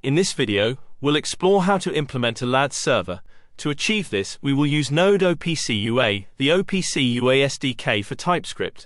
In this video, we'll explore how to implement a LADS server. To achieve this, we will use Node OPC UA, the OPC UA SDK for TypeScript.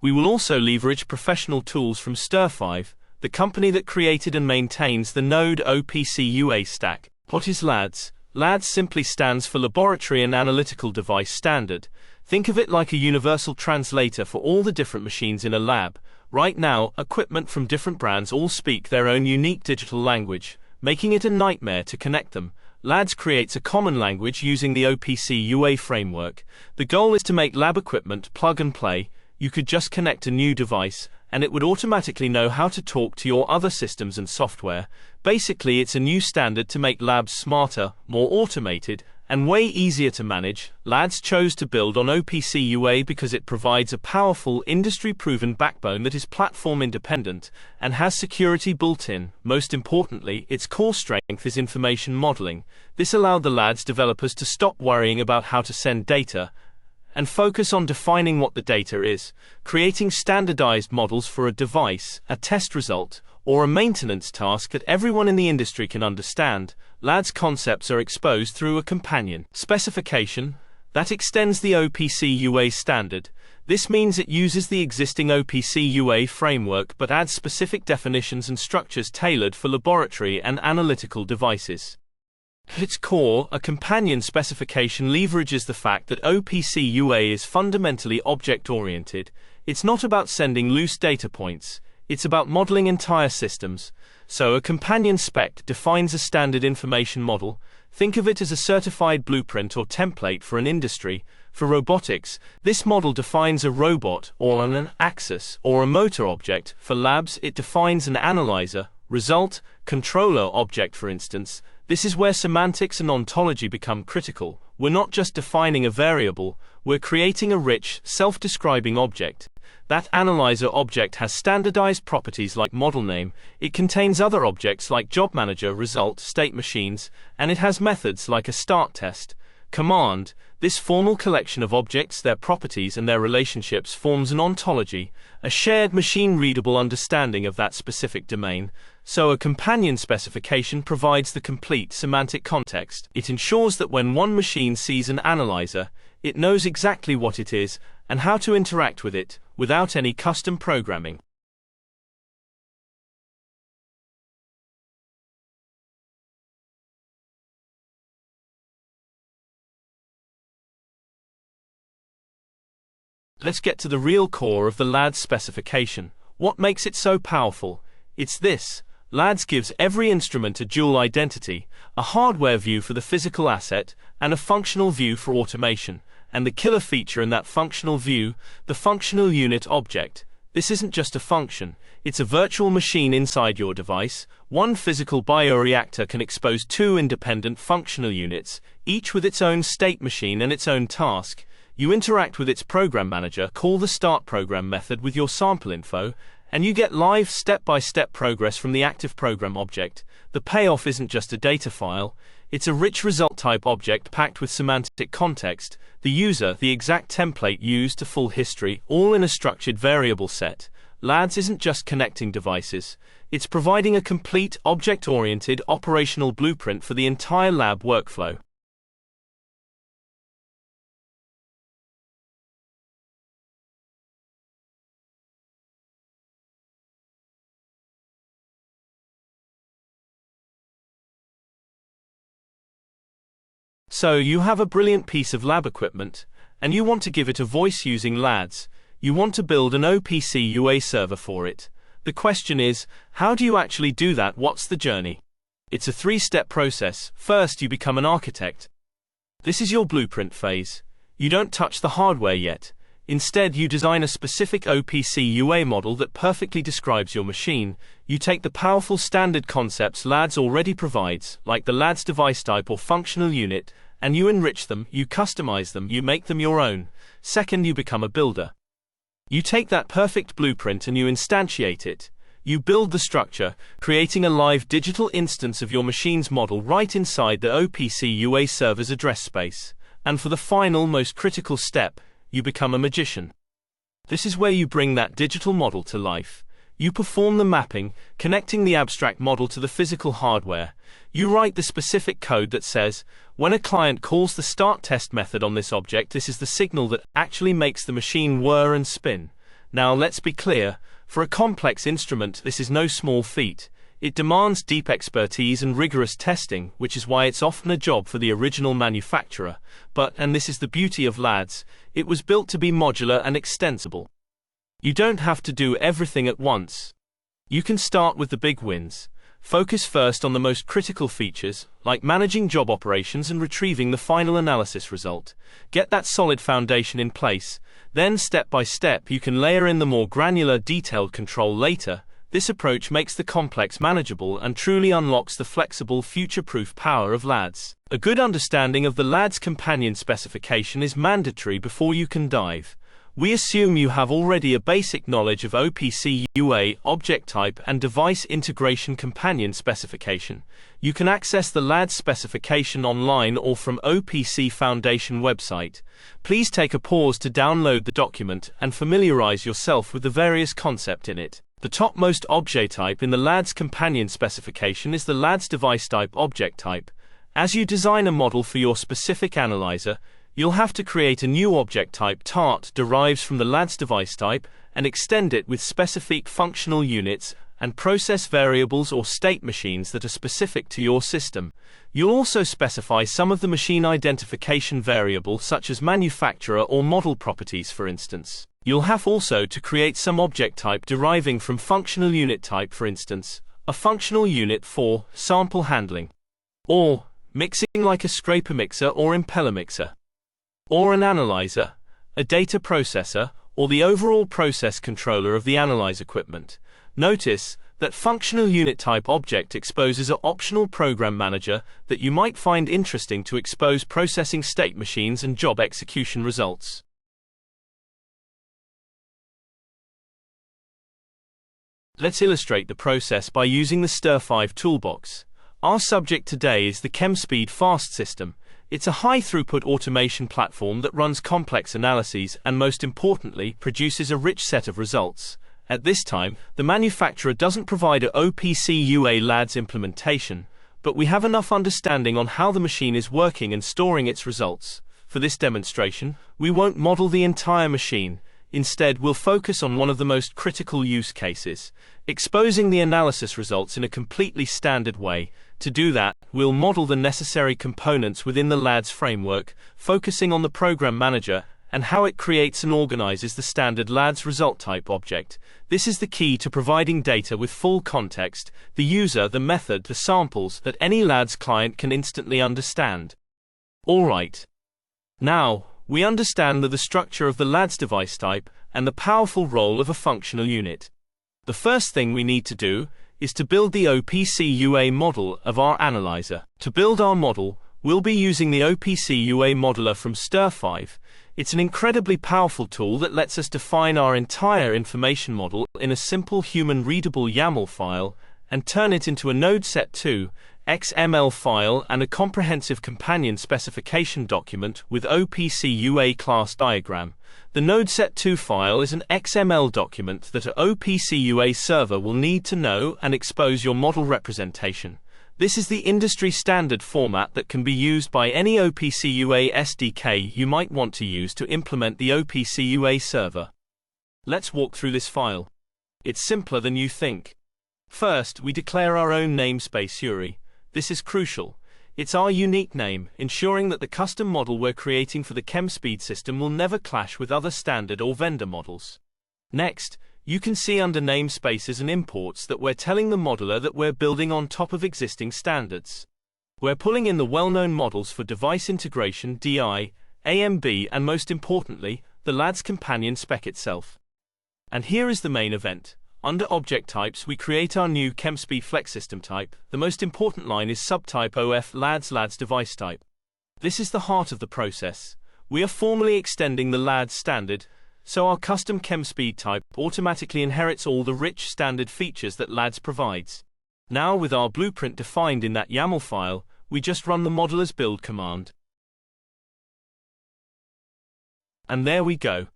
We will also leverage professional tools from Sterfive, the company that created and maintains the Node OPC UA stack. What is LADS? LADS simply stands for Laboratory and Analytical Device Standard. Think of it like a universal translator for all the different machines in a lab. Right now, equipment from different brands all speak their own unique digital language, making it a nightmare to connect them. LADS creates a common language using the OPC UA framework. The goal is to make lab equipment plug and play. You could just connect a new device, and it would automatically know how to talk to your other systems and software. Basically, it's a new standard to make labs smarter, more automated, and way easier to manage. LADS chose to build on OPC UA because it provides a powerful, industry-proven backbone that is platform-independent and has security built in. Most importantly, its core strength is information modeling. This allowed the LADS developers to stop worrying about how to send data and focus on defining what the data is, creating standardized models for a device, a test result, or a maintenance task that everyone in the industry can understand. LADS concepts are exposed through a companion specification that extends the OPC UA standard. This means it uses the existing OPC UA framework but adds specific definitions and structures tailored for laboratory and analytical devices. At its core, a companion specification leverages the fact that OPC UA is fundamentally object-oriented. It's not about sending loose data points, it's about modeling entire systems. So a companion spec defines a standard information model. Think of it as a certified blueprint or template for an industry. For robotics, this model defines a robot or an axis or a motor object. For labs, it defines an analyzer, result, controller object, for instance. This is where semantics and ontology become critical. We're not just defining a variable, we're creating a rich, self-describing object. That analyzer object has standardized properties like model name, it contains other objects like job manager, result, state machines, and it has methods like a start test, command. This formal collection of objects, their properties and their relationships forms an ontology, a shared machine-readable understanding of that specific domain. So a companion specification provides the complete semantic context. It ensures that when one machine sees an analyzer, it knows exactly what it is and how to interact with it, without any custom programming. Let's get to the real core of the LADS specification. What makes it so powerful? It's this. LADS gives every instrument a dual identity, a hardware view for the physical asset, and a functional view for automation. And the killer feature in that functional view, the functional unit object. This isn't just a function, it's a virtual machine inside your device. One physical bioreactor can expose two independent functional units, each with its own state machine and its own task. You interact with its program manager, call the start program method with your sample info, and you get live step-by-step progress from the active program object. The payoff isn't just a data file, it's a rich result type object packed with semantic context, the user, the exact template used to full history, all in a structured variable set. LADS isn't just connecting devices, it's providing a complete object-oriented operational blueprint for the entire lab workflow. So you have a brilliant piece of lab equipment, and you want to give it a voice using LADS. You want to build an OPC UA server for it. The question is, how do you actually do that? What's the journey? It's a three-step process. First, you become an architect. This is your blueprint phase. You don't touch the hardware yet. Instead, you design a specific OPC UA model that perfectly describes your machine. You take the powerful standard concepts LADS already provides, like the LADSDeviceType or functional unit, and you enrich them, you customize them, you make them your own. Second, you become a builder. You take that perfect blueprint and you instantiate it. You build the structure, creating a live digital instance of your machine's model right inside the OPC UA server's address space. And for the final, most critical step, you become a magician. This is where you bring that digital model to life. You perform the mapping, connecting the abstract model to the physical hardware. You write the specific code that says, when a client calls the start test method on this object, this is the signal that actually makes the machine whir and spin. Now let's be clear, for a complex instrument this is no small feat. It demands deep expertise and rigorous testing, which is why it's often a job for the original manufacturer. But, and this is the beauty of LADS, it was built to be modular and extensible. You don't have to do everything at once. You can start with the big wins. Focus first on the most critical features, like managing job operations and retrieving the final analysis result. Get that solid foundation in place, then step by step you can layer in the more granular, detailed control later. This approach makes the complex manageable and truly unlocks the flexible, future-proof power of LADS. A good understanding of the LADS companion specification is mandatory before you can dive. We assume you have already a basic knowledge of OPC UA object type and device integration companion specification. You can access the LADS specification online or from OPC Foundation website. Please take a pause to download the document and familiarize yourself with the various concepts in it. The topmost object type in the LADS companion specification is the LADSDeviceType object type. As you design a model for your specific analyzer, you'll have to create a new object type TART derives from the LADSDeviceType and extend it with specific functional units and process variables or state machines that are specific to your system. You'll also specify some of the machine identification variables such as manufacturer or model properties, for instance. You'll have also to create some object type deriving from functional unit type, for instance, a functional unit for sample handling, or mixing like a scraper mixer or impeller mixer, or an analyzer, a data processor, or the overall process controller of the analyze equipment. Notice that functional unit type object exposes an optional program manager that you might find interesting to expose processing state machines and job execution results. Let's illustrate the process by using the Sterfive toolbox. Our subject today is the CHEMSPEED-FAST system. It's a high-throughput automation platform that runs complex analyses and, most importantly, produces a rich set of results. At this time, the manufacturer doesn't provide a OPC UA LADS implementation, but we have enough understanding on how the machine is working and storing its results. For this demonstration, we won't model the entire machine. Instead, we'll focus on one of the most critical use cases, exposing the analysis results in a completely standard way. To do that, we'll model the necessary components within the LADS framework, focusing on the program manager and how it creates and organizes the standard LADS result type object. This is the key to providing data with full context, the user, the method, the samples that any LADS client can instantly understand. Alright. Now, we understand the structure of the LADS device type and the powerful role of a functional unit. The first thing we need to do is to build the OPC UA model of our analyzer. To build our model, we'll be using the OPC UA modeler from Sterfive. It's an incredibly powerful tool that lets us define our entire information model in a simple human-readable YAML file and turn it into a Node-set2 XML file and a comprehensive companion specification document with OPC UA class diagram. The Node-set2 file is an XML document that an OPC UA server will need to know and expose your model representation. This is the industry standard format that can be used by any OPC UA SDK you might want to use to implement the OPC UA server. Let's walk through this file. It's simpler than you think. First, we declare our own namespace URI. This is crucial. It's our unique name, ensuring that the custom model we're creating for the CHEMSPEED system will never clash with other standard or vendor models. Next, you can see under namespaces and imports that we're telling the modeler that we're building on top of existing standards. We're pulling in the well-known models for device integration, DI, AMB, and most importantly, the LADS companion spec itself. And here is the main event. Under object types, we create our new CHEMSPEED Flex system type. The most important line is subtype OF LADSDeviceType. This is the heart of the process. We are formally extending the LADS standard, so our custom CHEMSPEED type automatically inherits all the rich standard features that LADS provides. Now, with our blueprint defined in that YAML file, we just run the modeler's build command. And there we go.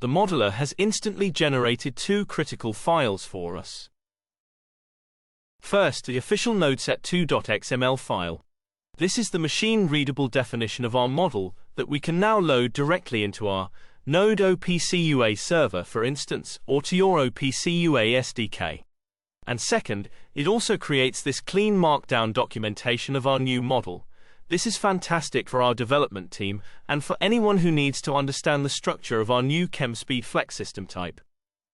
The modeler has instantly generated two critical files for us. First, the official nodeset2.xml file. This is the machine-readable definition of our model that we can now load directly into our Node OPC UA server, for instance, or to your OPC UA SDK. And second, it also creates this clean markdown documentation of our new model. This is fantastic for our development team and for anyone who needs to understand the structure of our new CHEMSPEED-FAST system type.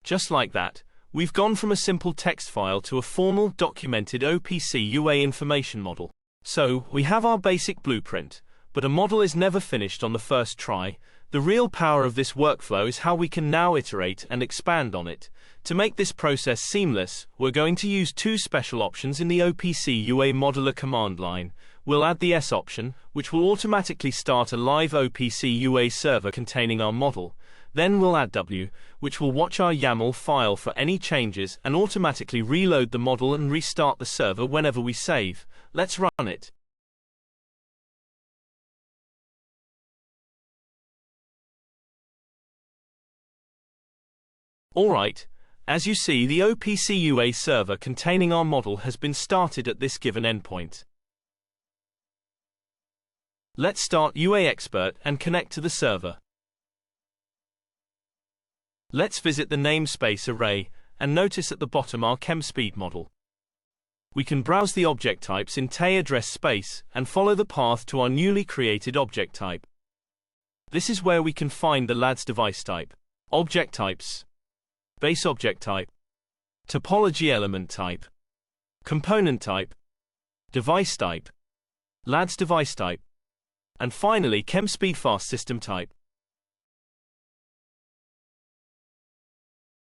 Just like that, we've gone from a simple text file to a formal, documented OPC UA information model. So, we have our basic blueprint, but a model is never finished on the first try. The real power of this workflow is how we can now iterate and expand on it. To make this process seamless, we're going to use two special options in the OPC UA Modeler command line. We'll add the S option, which will automatically start a live OPC UA server containing our model. Then we'll add W, which will watch our YAML file for any changes and automatically reload the model and restart the server whenever we save. Let's run it. Alright, as you see, the OPC UA server containing our model has been started at this given endpoint. Let's start UA Expert and connect to the server. Let's visit the namespace array and notice at the bottom our CHEMSPEED model. We can browse the object types in TE address space and follow the path to our newly created object type. This is where we can find the LADSDeviceType, object types, base object type, topology element type, component type, device type, LADSDeviceType, and finally CHEMSPEED-FAST system type.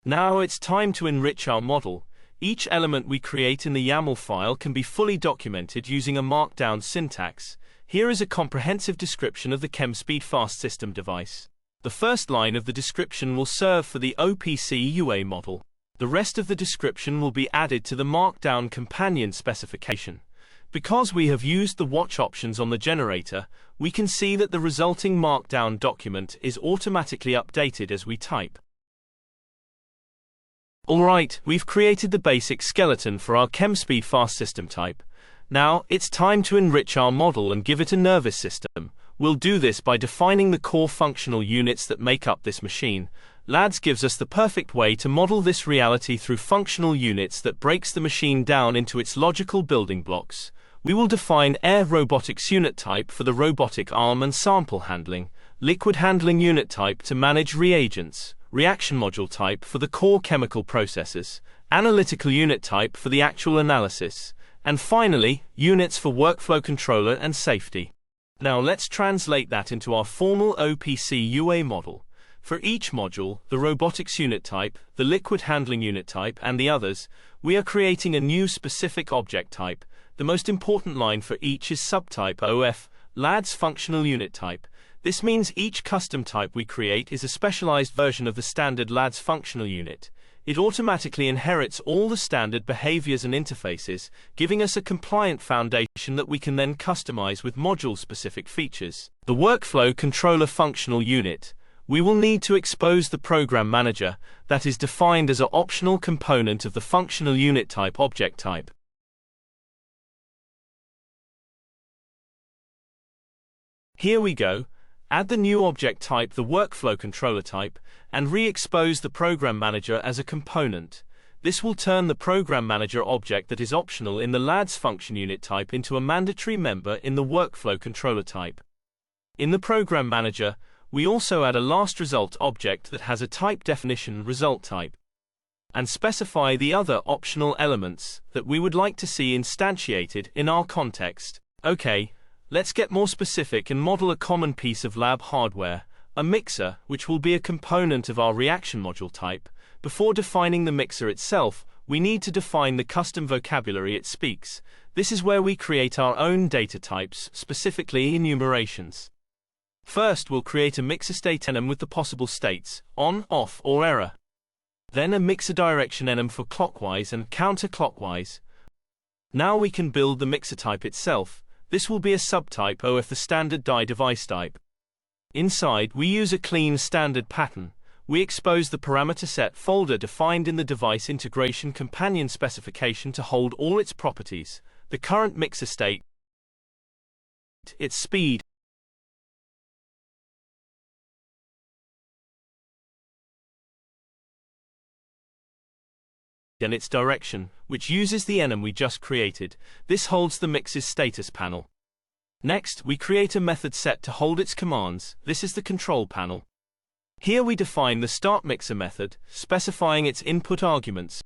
Now it's time to enrich our model. Each element we create in the YAML file can be fully documented using a markdown syntax. Here is a comprehensive description of the CHEMSPEED-FAST system device. The first line of the description will serve for the OPC UA model. The rest of the description will be added to the markdown companion specification. Because we have used the watch options on the generator, we can see that the resulting markdown document is automatically updated as we type. Alright, we've created the basic skeleton for our CHEMSPEED-FAST system type. Now, it's time to enrich our model and give it a nervous system. We'll do this by defining the core functional units that make up this machine. LADS gives us the perfect way to model this reality through functional units that breaks the machine down into its logical building blocks. We will define air robotics unit type for the robotic arm and sample handling, liquid handling unit type to manage reagents, reaction module type for the core chemical processes, analytical unit type for the actual analysis, and finally, units for workflow controller and safety. Now let's translate that into our formal OPC UA model. For each module, the robotics unit type, the liquid handling unit type, and the others, we are creating a new specific object type. The most important line for each is subtype OF, LADS functional unit type. This means each custom type we create is a specialized version of the standard LADS functional unit. It automatically inherits all the standard behaviors and interfaces, giving us a compliant foundation that we can then customize with module-specific features. The workflow controller functional unit. We will need to expose the program manager that is defined as an optional component of the functional unit type object type. Here we go. Add the new object type, the workflow controller type, and re-expose the program manager as a component. This will turn the program manager object that is optional in the LADS function unit type into a mandatory member in the workflow controller type. In the program manager, we also add a last result object that has a type definition result type, and specify the other optional elements that we would like to see instantiated in our context. Okay. Let's get more specific and model a common piece of lab hardware, a mixer, which will be a component of our reaction module type. Before defining the mixer itself, we need to define the custom vocabulary it speaks. This is where we create our own data types, specifically enumerations. First, we'll create a mixer state enum with the possible states, on, off, or error. Then a mixer direction enum for clockwise and counterclockwise. Now we can build the mixer type itself. This will be a subtype OF the standard die device type. Inside, we use a clean standard pattern. we expose the parameter set folder defined in the device integration companion specification to hold all its properties: the current mixer state, its speed, and its direction, which uses the enum we just created. This holds the mix's status panel. Next, we create a method set to hold its commands. This is the control panel. Here we define the start mixer method, specifying its input arguments,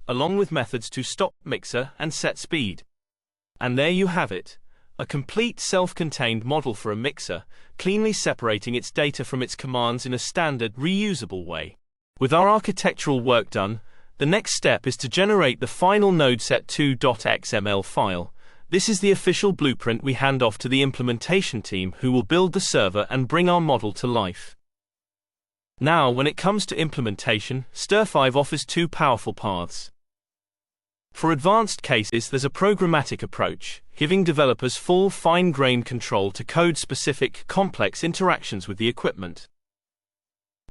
along with methods to stop mixer and set speed. And there you have it. A complete self-contained model for a mixer, cleanly separating its data from its commands in a standard, reusable way. With our architectural work done, the next step is to generate the final nodeset2.xml file. This is the official blueprint we hand off to the implementation team, who will build the server and bring our model to life. Now, when it comes to implementation, Sterfive offers two powerful paths. For advanced cases, there's a programmatic approach, giving developers full fine-grained control to code-specific, complex interactions with the equipment.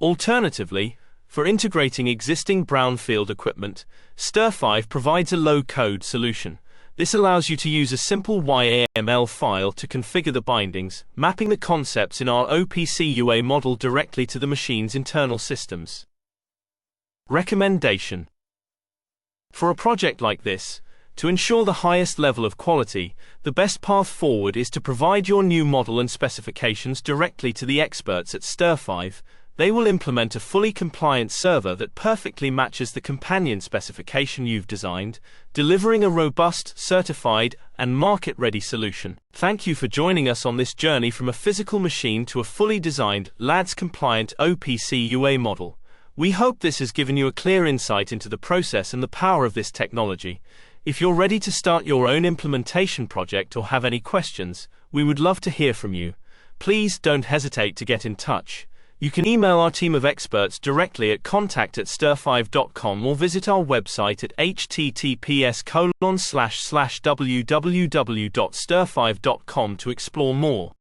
Alternatively, for integrating existing brownfield equipment, Sterfive provides a low-code solution. This allows you to use a simple YAML file to configure the bindings, mapping the concepts in our OPC UA model directly to the machine's internal systems. Recommendation: for a project like this, to ensure the highest level of quality, the best path forward is to provide your new model and specifications directly to the experts at Sterfive. They will implement a fully compliant server that perfectly matches the companion specification you've designed, delivering a robust, certified, and market-ready solution. Thank you for joining us on this journey from a physical machine to a fully designed, LADS-compliant OPC UA model. We hope this has given you a clear insight into the process and the power of this technology. If you're ready to start your own implementation project or have any questions, we would love to hear from you. Please don't hesitate to get in touch. You can email our team of experts directly at contact@sterfive.com or visit our website at https://www.sterfive.com to explore more.